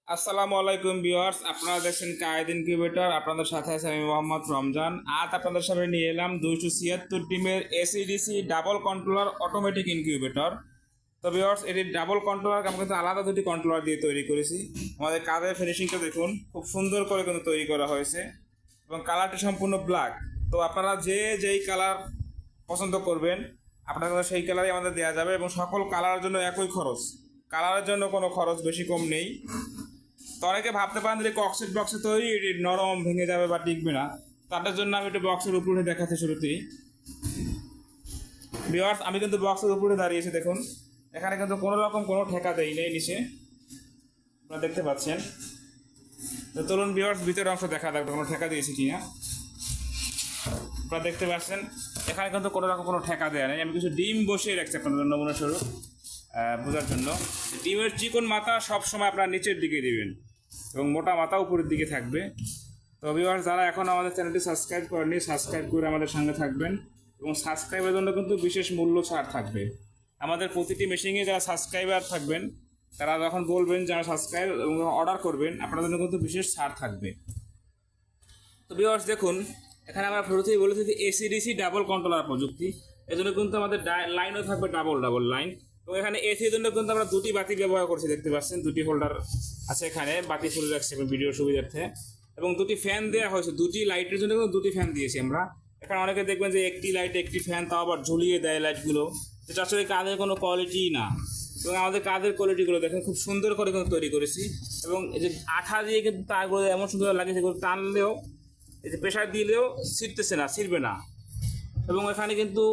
আসসালামু আলাইকুম ভিউয়ার্স, আপনারা দেখছেন কায়েদ ইনকিউবেটর। আপনাদের সাথে আছে আমি মোহাম্মদ রমজান। আজ আপনাদের সামনে নিয়ে এলাম 276 টিমের AC DC double controller automatic incubator. তো ভিউয়ার্স, এটি ডাবল কন্ট্রোলার আমরা কিন্তু আলাদা দুটি কন্ট্রোলার দিয়ে তৈরি করেছি। আমাদের কাজের ফিনিশিংটা দেখুন, খুব সুন্দর করে কিন্তু তৈরি করা হয়েছে এবং কালারটি সম্পূর্ণ ব্ল্যাক। তো আপনারা যেই কালার পছন্দ করবেন আপনারা সেই কালারই আমাদের দেওয়া যাবে এবং সকল কালারের জন্য একই খরচ, কালারের জন্য কোনো খরচ বেশি কম নেই। তো অনেকে ভাবতে পারেন যে কক্সেট বক্সে তৈরি, এটি নরম, ভেঙে যাবে বা টিকবে না। তাদের জন্য আমি একটু বক্সের উপরে দেখাতে শুরুতেই। ভিউয়ার্স, আমি কিন্তু বক্সের উপরে দাঁড়িয়েছি, দেখুন এখানে কিন্তু কোনো রকম কোনো ঠেকা দেই নেই নিচে, আপনারা দেখতে পাচ্ছেন। তো চলুন ভিউয়ার্স, ভিতরের অংশ দেখা যাক কোনো ঠেকা দিয়েছি কিনা। আপনারা দেখতে পাচ্ছেন এখানে কিন্তু কোনো রকম কোনো ঠেকা দেওয়া নেই। আমি কিছু ডিম বসিয়ে রাখছি আপনাদের নমুনা স্বরূপ বোঝার জন্য। ডিমের চিকন মাথা সবসময় আপনারা নিচের দিকে দিবেন এবং মোটা মাথা উপরের দিকে থাকবে। তো ভিউয়ার্স, যারা এখন আমাদের চ্যানেলটি সাবস্ক্রাইব করেনি, সাবস্ক্রাইব করে আমাদের সঙ্গে থাকবেন এবং সাবস্ক্রাইবের জন্য কিন্তু বিশেষ মূল্য ছাড় থাকবে। আমাদের প্রতিটি মেশিনে যারা সাবস্ক্রাইবার থাকবেন তারা যখন বলবেন যারা সাবস্ক্রাইব এবং অর্ডার করবেন, আপনাদের জন্য কিন্তু বিশেষ ছাড় থাকবে। তো ভিউয়ার্স দেখুন, এখানে আমরা শুরুতেই বলেছি যে এসিডিসি ডাবল কন্ট্রোলার প্রযুক্তি, এজন্য কিন্তু আমাদের লাইনও থাকবে ডাবল লাইন। এবং এখানে এসির জন্য কিন্তু আমরা দুটি বাতি ব্যবহার করছি, দেখতে পাচ্ছেন দুটি হোল্ডার আছে এখানে, বাতি খুলে রাখছি ভিডিওর সুবিধার্থে। এবং দুটি ফ্যান দেওয়া হয়েছে, দুটি লাইটের জন্য কিন্তু দুটি ফ্যান দিয়েছি আমরা। এখানে অনেকে দেখবেন যে একটি লাইট একটি ফ্যান, তাও আবার ঝুলিয়ে দেয় লাইটগুলো, যেটা আসলে কাজের কোনো কোয়ালিটি না। এবং আমাদের কাজের কোয়ালিটিগুলো দেখেন খুব সুন্দর করে কিন্তু তৈরি করেছি। এবং এই যে আঠা দিয়ে কিন্তু তারগুলো এমন সুন্দর লাগে, সেগুলো টানলেও, এই যে প্রেশার দিলেও ছিঁড়বে না। এবং এখানে কিন্তু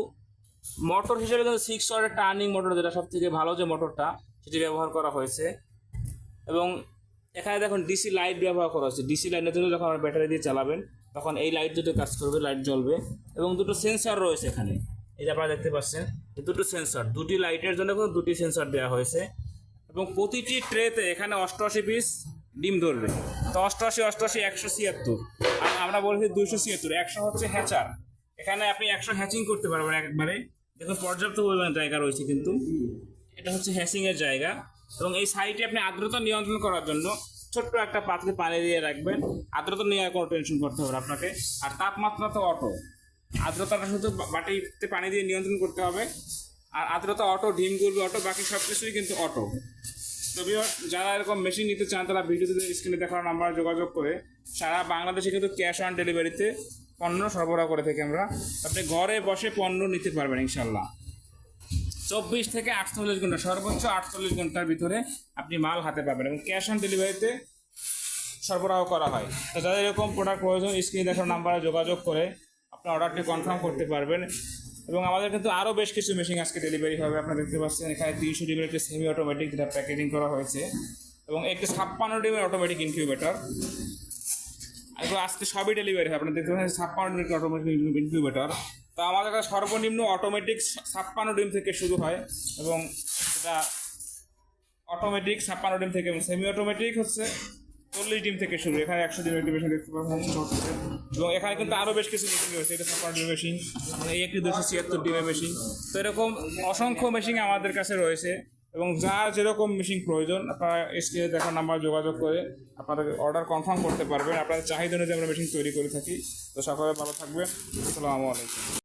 মোটর হিসেবে কিন্তু 6 ওয়াটের টার্নিং মোটর, যেটা সব থেকে ভালো যে মোটরটা, সেটি ব্যবহার করা হয়েছে। এবং এখানে দেখুন ডিসি লাইট ব্যবহার করা হয়েছে। ডিসি লাইটের জন্য যখন আপনারা ব্যাটারি দিয়ে চালাবেন তখন এই লাইট দুটো কাজ করবে, লাইট জ্বলবে। এবং দুটো সেন্সর রয়েছে এখানে, এই যে আপনারা দেখতে পাচ্ছেন দুটো সেন্সর, দুটি লাইটের জন্য কিন্তু দুটি সেন্সর দেওয়া হয়েছে। এবং প্রতিটি ট্রেতে এখানে 88 পিস ডিম ধরবে। তো 88 88 176, আর আমরা বলেছি 276। 100 হচ্ছে হ্যাচার, এখানে আপনি 100 হ্যাচিং করতে পারবেন একবারে। দেখুন পর্যাপ্ত পরিমাণ জায়গা রয়েছে, কিন্তু এটা হচ্ছে হ্যাচিংয়ের জায়গা। এবং এই সাইডে আপনি আর্দ্রতা নিয়ন্ত্রণ করার জন্য ছোট্ট একটা পাত্রে পানি দিয়ে রাখবেন, আর্দ্রতা নিয়ে কোনো টেনশন করতে হবে আপনাকে। আর তাপমাত্রা তো অটো, আর্দ্রতাটা শুধু বাটিতে পানি দিয়ে নিয়ন্ত্রণ করতে হবে। আর আর্দ্রতা অটো, ডিম করবে অটো, বাকি সব কিছুই কিন্তু অটো। তো যারা এরকম মেশিন নিতে চান তারা ভিডিওতে স্ক্রিনে দেখার নাম্বারে যোগাযোগ করে সারা বাংলাদেশে কিন্তু ক্যাশ অন ডেলিভারিতে পণ্য সরবরাহ করে থাকি আমরা। আপনি ঘরে বসে পণ্য নিতে পারবেন ইনশাল্লাহ। 24 থেকে 48 ঘন্টা, সর্বোচ্চ 48 ঘন্টার ভিতরে আপনি মাল হাতে পাবেন এবং ক্যাশ অন ডেলিভারিতে সরবরাহ করা হয়। তো যাদের এরকম প্রোডাক্ট প্রয়োজন স্ক্রিনে দেখার নাম্বারে যোগাযোগ করে আপনার অর্ডারটি কনফার্ম করতে পারবেন। এবং আমাদের কিন্তু আরও বেশ কিছু মেশিন আজকে ডেলিভারি হবে। আপনারা দেখতে পাচ্ছেন এখানে 300 ডিমের একটি সেমি অটোমেটিক, যেটা প্যাকেজিং করা হয়েছে, এবং একটি 56 ডিমের অটোমেটিক ইনকিউবেটর। এগুলো আজকে সবই ডেলিভারি হয়। আপনারা দেখতে পাচ্ছেন 56 ডিমের অটোমেটিক ইনকিউবেটর। তো আমাদের কাছে সর্বনিম্ন অটোমেটিক 56 ডিম থেকে শুরু হয়, এবং এটা অটোমেটিক 56 ডিম থেকে, এবং সেমি অটোমেটিক হচ্ছে 40 ডিম থেকে শুরু। এখানে 100 ডিমের একটি মেশিন দেখতে পাচ্ছেন। এবং এখানে কিন্তু আরও বেশ কিছু মেশিন রয়েছে, এটা 56 ডিমের মেশিন, এই একটি 276 ডিমের মেশিন। তো এরকম অসংখ্য মেশিন আমাদের কাছে রয়েছে। এবং যার যেরকম মেশিন প্রয়োজন আপনারা স্ক্রিনে দেখার নাম্বার যোগাযোগ করে আপনাদের অর্ডার কনফার্ম করতে পারবেন। আপনাদের চাহিদা অনুযায়ী আমরা মেশিন তৈরি করে থাকি। তো সকলে ভালো থাকবেন। আসসালামু আলাইকুম।